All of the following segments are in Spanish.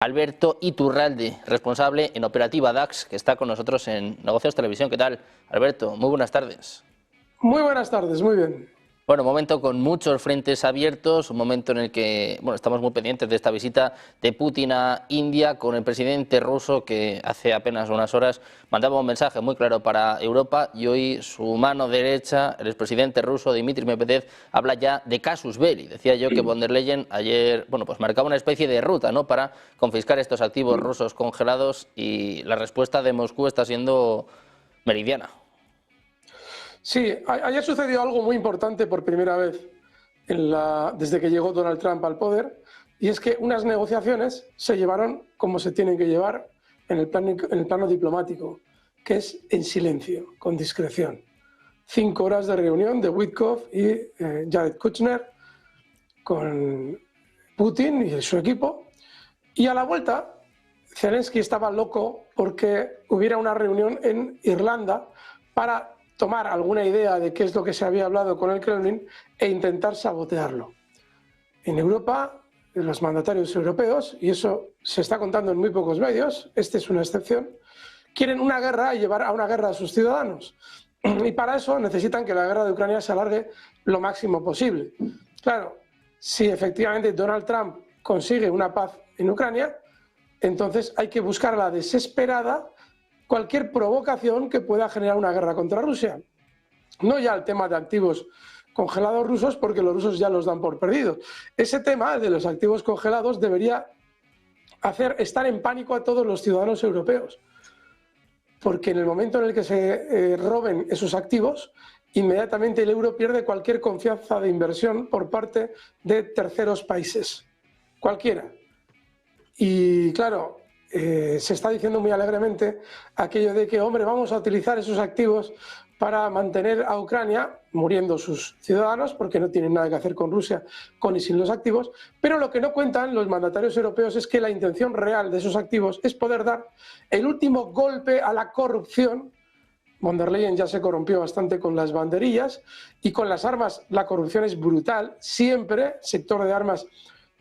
Alberto Iturralde, responsable en Operativa DAX, que está con nosotros en Negocios Televisión. ¿Qué tal, Alberto? Muy buenas tardes. Muy buenas tardes, muy bien. Bueno, un momento con muchos frentes abiertos, un momento en el que estamos muy pendientes de esta visita de Putin a India con el presidente ruso, que hace apenas unas horas mandaba un mensaje muy claro para Europa, y hoy su mano derecha, el expresidente ruso Dmitry Medvedev, habla ya de casus belli. Decía yo que von der Leyen ayer marcaba una especie de ruta, ¿no?, para confiscar estos activos rusos congelados, y la respuesta de Moscú está siendo meridiana. Sí, ayer sucedió algo muy importante por primera vez desde que llegó Donald Trump al poder, y es que unas negociaciones se llevaron como se tienen que llevar en el plano diplomático, que es en silencio, con discreción. 5 horas de reunión de Witkoff y Jared Kushner con Putin y su equipo, y a la vuelta Zelensky estaba loco porque hubiera una reunión en Irlanda para tomar alguna idea de qué es lo que se había hablado con el Kremlin e intentar sabotearlo. En Europa, los mandatarios europeos, y eso se está contando en muy pocos medios, esta es una excepción, quieren una guerra y llevar a una guerra a sus ciudadanos. Y para eso necesitan que la guerra de Ucrania se alargue lo máximo posible. Claro, si efectivamente Donald Trump consigue una paz en Ucrania, entonces hay que buscar a la desesperada cualquier provocación que pueda generar una guerra contra Rusia. No ya el tema de activos congelados rusos, porque los rusos ya los dan por perdidos. Ese tema de los activos congelados debería hacer estar en pánico a todos los ciudadanos europeos, porque en el momento en el que se roben esos activos, inmediatamente el euro pierde cualquier confianza de inversión por parte de terceros países, cualquiera. Y claro, se está diciendo muy alegremente aquello de que, hombre, vamos a utilizar esos activos para mantener a Ucrania, muriendo sus ciudadanos, porque no tienen nada que hacer con Rusia, con y sin los activos, pero lo que no cuentan los mandatarios europeos es que la intención real de esos activos es poder dar el último golpe a la corrupción. Von der Leyen ya se corrompió bastante con las banderillas, y con las armas la corrupción es brutal, siempre, sector de armas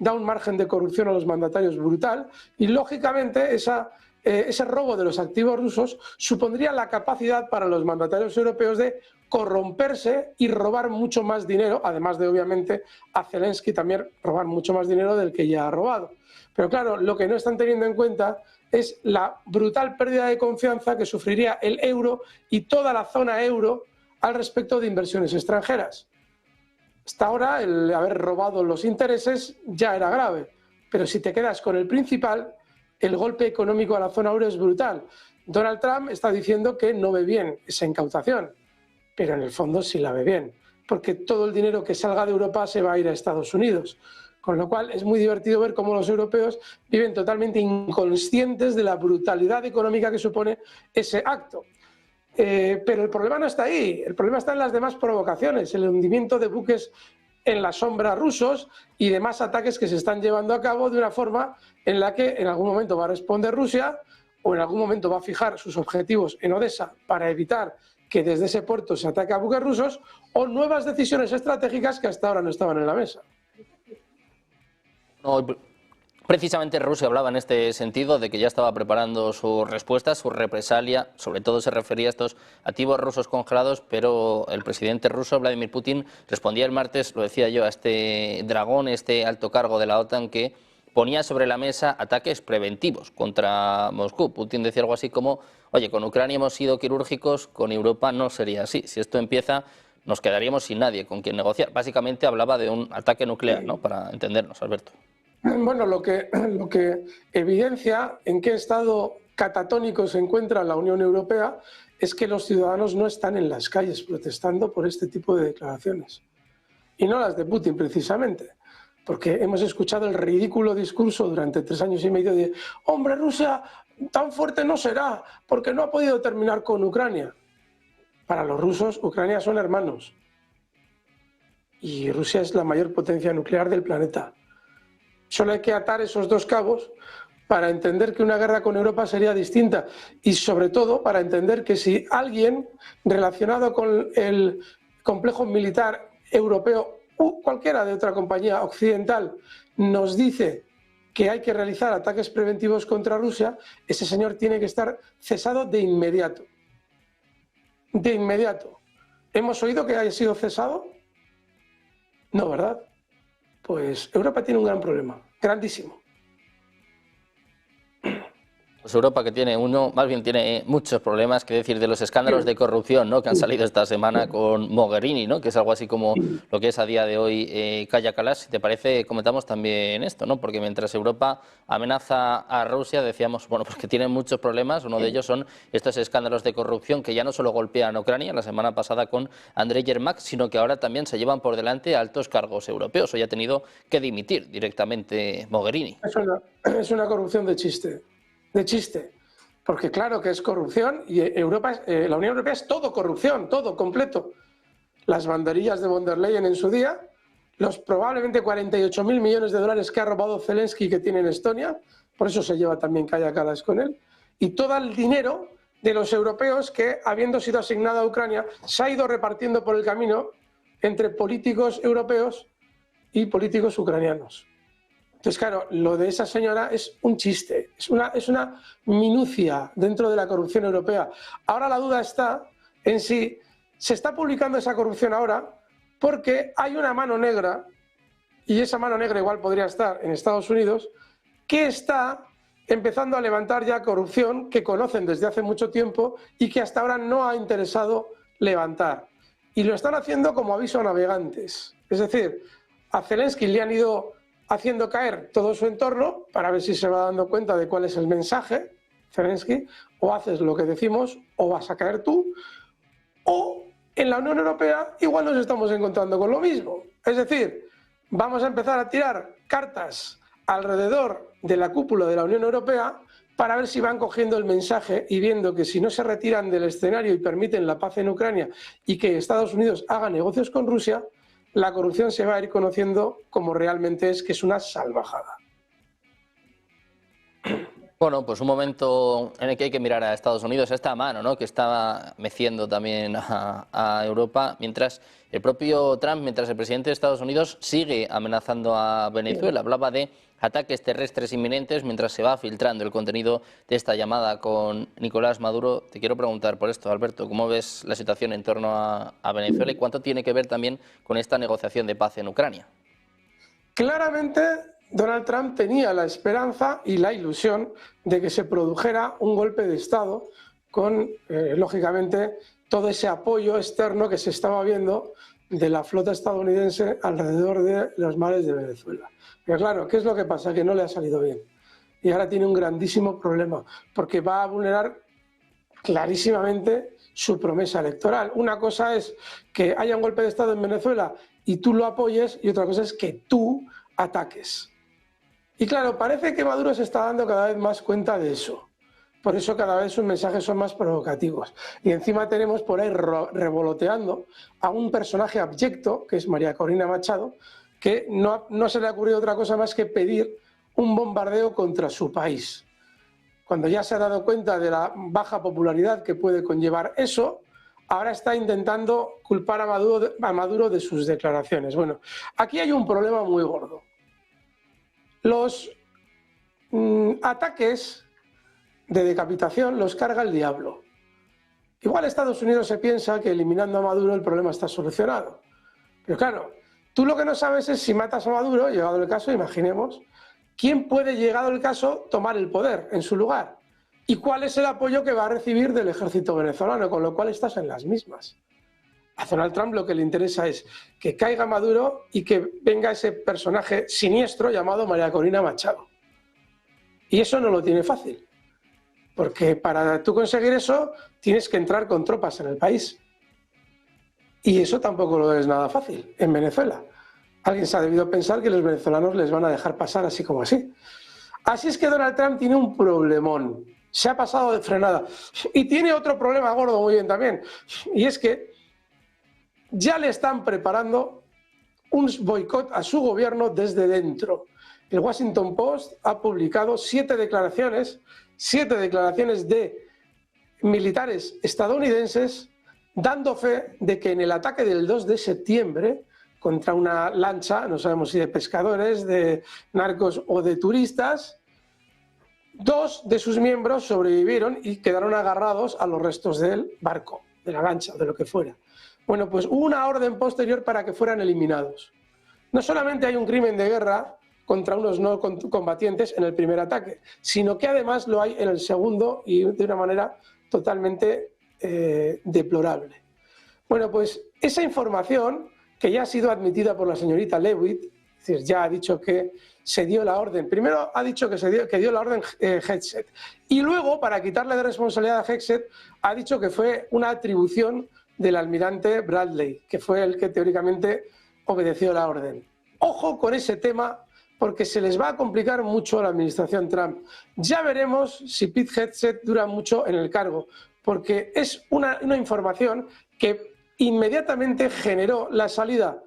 da un margen de corrupción a los mandatarios brutal, y lógicamente ese robo de los activos rusos supondría la capacidad para los mandatarios europeos de corromperse y robar mucho más dinero, además de obviamente a Zelensky también robar mucho más dinero del que ya ha robado. Pero claro, lo que no están teniendo en cuenta es la brutal pérdida de confianza que sufriría el euro y toda la zona euro al respecto de inversiones extranjeras. Hasta ahora el haber robado los intereses ya era grave, pero si te quedas con el principal, el golpe económico a la zona euro es brutal. Donald Trump está diciendo que no ve bien esa incautación, pero en el fondo sí la ve bien, porque todo el dinero que salga de Europa se va a ir a Estados Unidos. Con lo cual es muy divertido ver cómo los europeos viven totalmente inconscientes de la brutalidad económica que supone ese acto. Pero el problema no está ahí, el problema está en las demás provocaciones, el hundimiento de buques en la sombra rusos y demás ataques que se están llevando a cabo de una forma en la que en algún momento va a responder Rusia, o en algún momento va a fijar sus objetivos en Odessa para evitar que desde ese puerto se ataque a buques rusos, o nuevas decisiones estratégicas que hasta ahora no estaban en la mesa. No, precisamente Rusia hablaba en este sentido de que ya estaba preparando su respuesta, su represalia, sobre todo se refería a estos activos rusos congelados, pero el presidente ruso, Vladimir Putin, respondía el martes, lo decía yo, a este dragón, este alto cargo de la OTAN, que ponía sobre la mesa ataques preventivos contra Moscú. Putin decía algo así como, oye, con Ucrania hemos sido quirúrgicos, con Europa no sería así. Si esto empieza, nos quedaríamos sin nadie con quien negociar. Básicamente hablaba de un ataque nuclear, ¿no?, para entendernos, Alberto. Bueno, lo que evidencia en qué estado catatónico se encuentra la Unión Europea es que los ciudadanos no están en las calles protestando por este tipo de declaraciones. Y no las de Putin, precisamente, porque hemos escuchado el ridículo discurso durante 3 años y medio de «Hombre, Rusia tan fuerte no será, porque no ha podido terminar con Ucrania». Para los rusos, Ucrania son hermanos. Y Rusia es la mayor potencia nuclear del planeta. Solo hay que atar esos dos cabos para entender que una guerra con Europa sería distinta, y sobre todo para entender que si alguien relacionado con el complejo militar europeo o cualquiera de otra compañía occidental nos dice que hay que realizar ataques preventivos contra Rusia, ese señor tiene que estar cesado de inmediato. De inmediato. ¿Hemos oído que haya sido cesado? No, ¿verdad? Pues Europa tiene un gran problema, grandísimo. Pues Europa, que tiene más bien tiene muchos problemas, que decir de los escándalos de corrupción, ¿no?, que han salido esta semana con Mogherini, ¿no?, que es algo así como lo que es a día de hoy Kaja Kallas. Si te parece, comentamos también esto, ¿no?, porque mientras Europa amenaza a Rusia, decíamos, bueno, pues que tienen muchos problemas. Uno de ellos son estos escándalos de corrupción que ya no solo golpean a Ucrania la semana pasada con Andrei Yermak, sino que ahora también se llevan por delante a altos cargos europeos. Hoy ha tenido que dimitir directamente Mogherini. Es una corrupción de chiste. De chiste, porque claro que es corrupción y Europa, la Unión Europea es todo corrupción, todo completo. Las banderillas de von der Leyen en su día, los probablemente 48.000 millones de dólares que ha robado Zelensky que tiene en Estonia, por eso se lleva también Kaja Kallas con él, y todo el dinero de los europeos que, habiendo sido asignado a Ucrania, se ha ido repartiendo por el camino entre políticos europeos y políticos ucranianos. Entonces, claro, lo de esa señora es un chiste, es una minucia dentro de la corrupción europea. Ahora la duda está en si se está publicando esa corrupción ahora porque hay una mano negra, y esa mano negra igual podría estar en Estados Unidos, que está empezando a levantar ya corrupción que conocen desde hace mucho tiempo y que hasta ahora no ha interesado levantar. Y lo están haciendo como aviso a navegantes. Es decir, a Zelensky le han ido haciendo caer todo su entorno para ver si se va dando cuenta de cuál es el mensaje, Zelensky, o haces lo que decimos o vas a caer tú, o en la Unión Europea igual nos estamos encontrando con lo mismo. Es decir, vamos a empezar a tirar cartas alrededor de la cúpula de la Unión Europea para ver si van cogiendo el mensaje y viendo que si no se retiran del escenario y permiten la paz en Ucrania y que Estados Unidos haga negocios con Rusia, la corrupción se va a ir conociendo como realmente es, que es una salvajada. Bueno, pues un momento en el que hay que mirar a Estados Unidos, a esta mano, ¿no?, que está meciendo también a Europa, mientras el propio Trump, mientras el presidente de Estados Unidos sigue amenazando a Venezuela. Hablaba de ataques terrestres inminentes mientras se va filtrando el contenido de esta llamada con Nicolás Maduro. Te quiero preguntar por esto, Alberto, ¿cómo ves la situación en torno a Venezuela y cuánto tiene que ver también con esta negociación de paz en Ucrania? Claramente, Donald Trump tenía la esperanza y la ilusión de que se produjera un golpe de Estado con, lógicamente, todo ese apoyo externo que se estaba viendo de la flota estadounidense alrededor de los mares de Venezuela. Pero claro, ¿qué es lo que pasa? Que no le ha salido bien. Y ahora tiene un grandísimo problema, porque va a vulnerar clarísimamente su promesa electoral. Una cosa es que haya un golpe de Estado en Venezuela y tú lo apoyes, y otra cosa es que tú ataques. Y claro, parece que Maduro se está dando cada vez más cuenta de eso. Por eso cada vez sus mensajes son más provocativos. Y encima tenemos por ahí revoloteando a un personaje abyecto, que es María Corina Machado, que no se le ha ocurrido otra cosa más que pedir un bombardeo contra su país. Cuando ya se ha dado cuenta de la baja popularidad que puede conllevar eso, ahora está intentando culpar a Maduro de sus declaraciones. Bueno, aquí hay un problema muy gordo. Los ataques de decapitación los carga el diablo. Igual Estados Unidos se piensa que eliminando a Maduro el problema está solucionado. Pero claro, tú lo que no sabes es si matas a Maduro, llegado el caso, imaginemos, ¿quién puede, llegado el caso, tomar el poder en su lugar? ¿Y cuál es el apoyo que va a recibir del ejército venezolano? Con lo cual estás en las mismas. A Donald Trump lo que le interesa es que caiga Maduro y que venga ese personaje siniestro llamado María Corina Machado. Y eso no lo tiene fácil. Porque para tú conseguir eso tienes que entrar con tropas en el país. Y eso tampoco lo es nada fácil en Venezuela. Alguien se ha debido pensar que los venezolanos les van a dejar pasar así como así. Así es que Donald Trump tiene un problemón. Se ha pasado de frenada. Y tiene otro problema gordo muy bien también. Y es que ya le están preparando un boicot a su gobierno desde dentro. El Washington Post ha publicado 7 declaraciones de militares estadounidenses dando fe de que en el ataque del 2 de septiembre contra una lancha, no sabemos si de pescadores, de narcos o de turistas. 2 de sus miembros sobrevivieron y quedaron agarrados a los restos del barco, de la lancha, de lo que fuera. Bueno, pues hubo una orden posterior para que fueran eliminados. No solamente hay un crimen de guerra contra unos no combatientes en el primer ataque, sino que además lo hay en el segundo y de una manera totalmente deplorable. Bueno, pues esa información, que ya ha sido admitida por la señorita Leavitt, es decir, ya ha dicho que se dio la orden, primero ha dicho que dio la orden Hegseth, y luego, para quitarle de responsabilidad a Hegseth, ha dicho que fue una atribución del almirante Bradley, que fue el que teóricamente obedeció la orden. Ojo con ese tema, porque se les va a complicar mucho a la administración Trump. Ya veremos si Pete Hegseth dura mucho en el cargo, porque es una información que inmediatamente generó la salida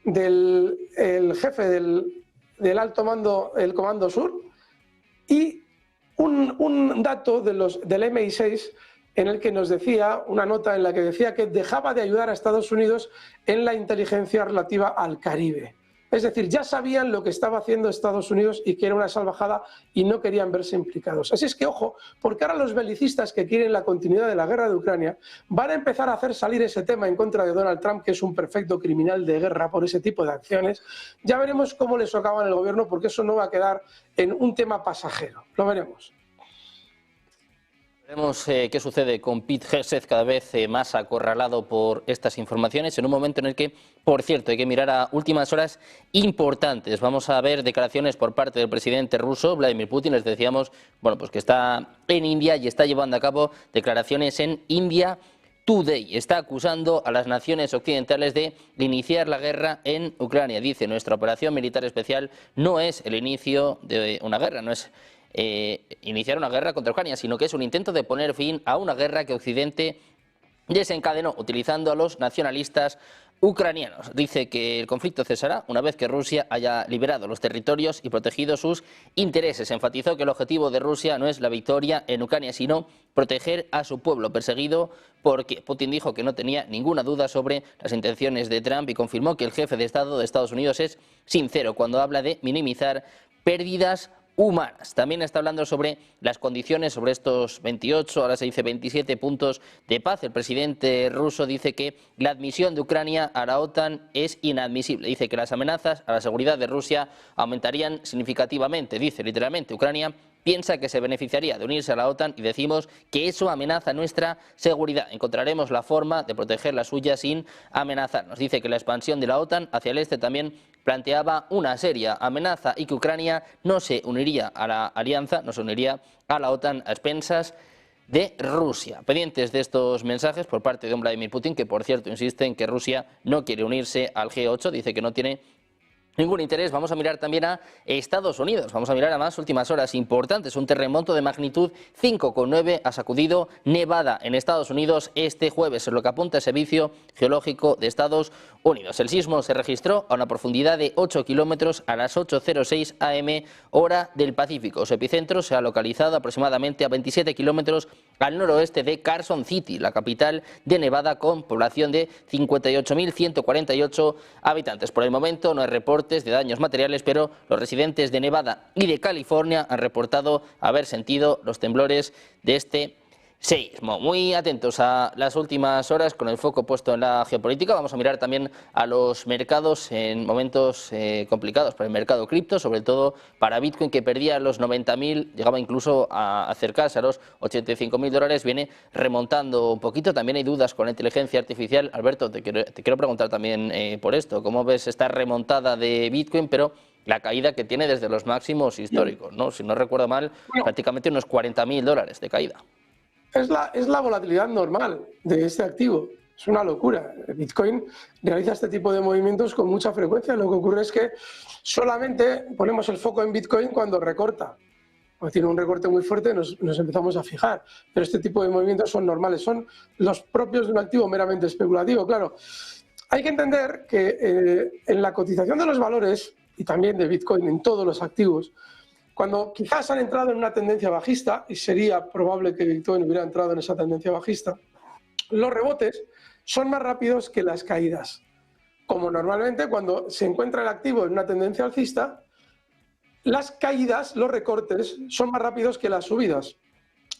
del jefe del alto mando, el Comando Sur, y un dato del MI6 en el que nos decía, una nota en la que decía que dejaba de ayudar a Estados Unidos en la inteligencia relativa al Caribe. Es decir, ya sabían lo que estaba haciendo Estados Unidos y que era una salvajada y no querían verse implicados. Así es que, ojo, porque ahora los belicistas que quieren la continuidad de la guerra de Ucrania van a empezar a hacer salir ese tema en contra de Donald Trump, que es un perfecto criminal de guerra por ese tipo de acciones. Ya veremos cómo le socavan el gobierno, porque eso no va a quedar en un tema pasajero. Lo veremos. Veremos qué sucede con Pete Hegseth, cada vez más acorralado por estas informaciones, en un momento en el que, por cierto, hay que mirar a últimas horas importantes. Vamos a ver declaraciones por parte del presidente ruso, Vladimir Putin. Les decíamos, bueno, pues que está en India y está llevando a cabo declaraciones en India Today. Está acusando a las naciones occidentales de iniciar la guerra en Ucrania. Dice, nuestra operación militar especial no es el inicio de una guerra, no es iniciar una guerra contra Ucrania, sino que es un intento de poner fin a una guerra que Occidente desencadenó utilizando a los nacionalistas ucranianos. Dice que el conflicto cesará una vez que Rusia haya liberado los territorios y protegido sus intereses. Enfatizó que el objetivo de Rusia no es la victoria en Ucrania, sino proteger a su pueblo perseguido, porque Putin dijo que no tenía ninguna duda sobre las intenciones de Trump y confirmó que el jefe de Estado de Estados Unidos es sincero cuando habla de minimizar pérdidas humanas. También está hablando sobre las condiciones, sobre estos 28, ahora se dice 27 puntos de paz. El presidente ruso dice que la admisión de Ucrania a la OTAN es inadmisible. Dice que las amenazas a la seguridad de Rusia aumentarían significativamente. Dice literalmente, Ucrania piensa que se beneficiaría de unirse a la OTAN y decimos que eso amenaza nuestra seguridad. Encontraremos la forma de proteger la suya sin amenazarnos. Dice que la expansión de la OTAN hacia el este también planteaba una seria amenaza y que Ucrania no se uniría a la alianza, no se uniría a la OTAN a expensas de Rusia. Pendientes de estos mensajes por parte de Vladimir Putin, que por cierto insiste en que Rusia no quiere unirse al G8, dice que no tiene ningún interés. Vamos a mirar también a Estados Unidos, vamos a mirar a más últimas horas importantes. Un terremoto de magnitud 5,9 ha sacudido Nevada en Estados Unidos este jueves, en lo que apunta el Servicio Geológico de Estados Unidos. El sismo se registró a una profundidad de 8 kilómetros a las 8:06 am, hora del Pacífico. Su epicentro se ha localizado aproximadamente a 27 kilómetros al noroeste de Carson City, la capital de Nevada, con población de 58.148 habitantes. Por el momento no hay reportes de daños materiales, pero los residentes de Nevada y de California han reportado haber sentido los temblores de este seísmo. Muy atentos a las últimas horas con el foco puesto en la geopolítica. Vamos a mirar también a los mercados en momentos complicados para el mercado cripto, sobre todo para Bitcoin, que perdía los 90.000, llegaba incluso a acercarse a los 85.000 dólares, viene remontando un poquito. También hay dudas con la inteligencia artificial. Alberto, te quiero preguntar también por esto. ¿Cómo ves esta remontada de Bitcoin, pero la caída que tiene desde los máximos históricos, ¿no? Si no recuerdo mal, prácticamente unos 40.000 dólares de caída? Es la volatilidad normal de este activo. Es una locura. El Bitcoin realiza este tipo de movimientos con mucha frecuencia. Lo que ocurre es que solamente ponemos el foco en Bitcoin cuando recorta. Cuando tiene un recorte muy fuerte nos empezamos a fijar. Pero este tipo de movimientos son normales, son los propios de un activo meramente especulativo. Claro, hay que entender que en la cotización de los valores y también de Bitcoin en todos los activos, cuando quizás han entrado en una tendencia bajista, y sería probable que Bitcoin hubiera entrado en esa tendencia bajista, los rebotes son más rápidos que las caídas. como normalmente cuando se encuentra el activo en una tendencia alcista, las caídas, los recortes, son más rápidos que las subidas.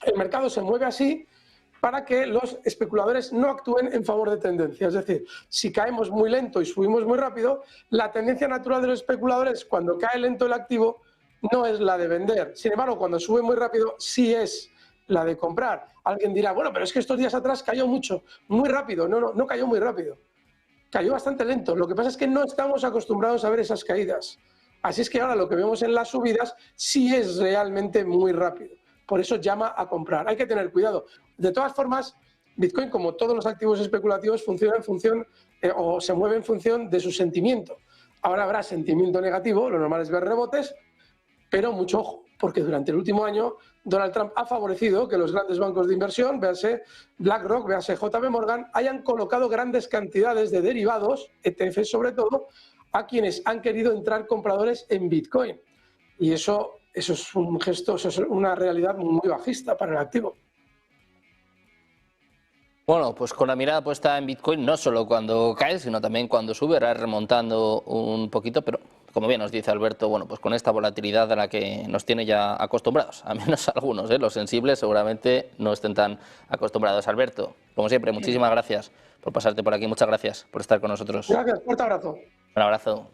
El mercado se mueve así para que los especuladores no actúen en favor de tendencia. Es decir, si caemos muy lento y subimos muy rápido, la tendencia natural de los especuladores cuando cae lento el activo no es la de vender. Sin embargo, cuando sube muy rápido sí es la de comprar. Alguien dirá, bueno, pero es que estos días atrás cayó mucho, muy rápido. No cayó muy rápido. Cayó bastante lento. Lo que pasa es que no estamos acostumbrados a ver esas caídas. Así es que ahora lo que vemos en las subidas sí es realmente muy rápido. Por eso llama a comprar. Hay que tener cuidado. De todas formas, Bitcoin, como todos los activos especulativos, funciona en función o se mueve en función de su sentimiento. Ahora habrá sentimiento negativo, lo normal es ver rebotes, pero mucho ojo, porque durante el último año Donald Trump ha favorecido que los grandes bancos de inversión, véase BlackRock, véase JP Morgan, hayan colocado grandes cantidades de derivados, ETFs sobre todo, a quienes han querido entrar compradores en Bitcoin. Y eso es un gesto, eso es una realidad muy bajista para el activo. Bueno, pues con la mirada puesta en Bitcoin, no solo cuando cae, sino también cuando sube, ahora remontando un poquito, pero como bien nos dice Alberto, bueno, pues con esta volatilidad a la que nos tiene ya acostumbrados, a menos algunos, los sensibles seguramente no estén tan acostumbrados. Alberto, como siempre, muchísimas gracias por pasarte por aquí, muchas gracias por estar con nosotros. Gracias, fuerte abrazo. Un abrazo.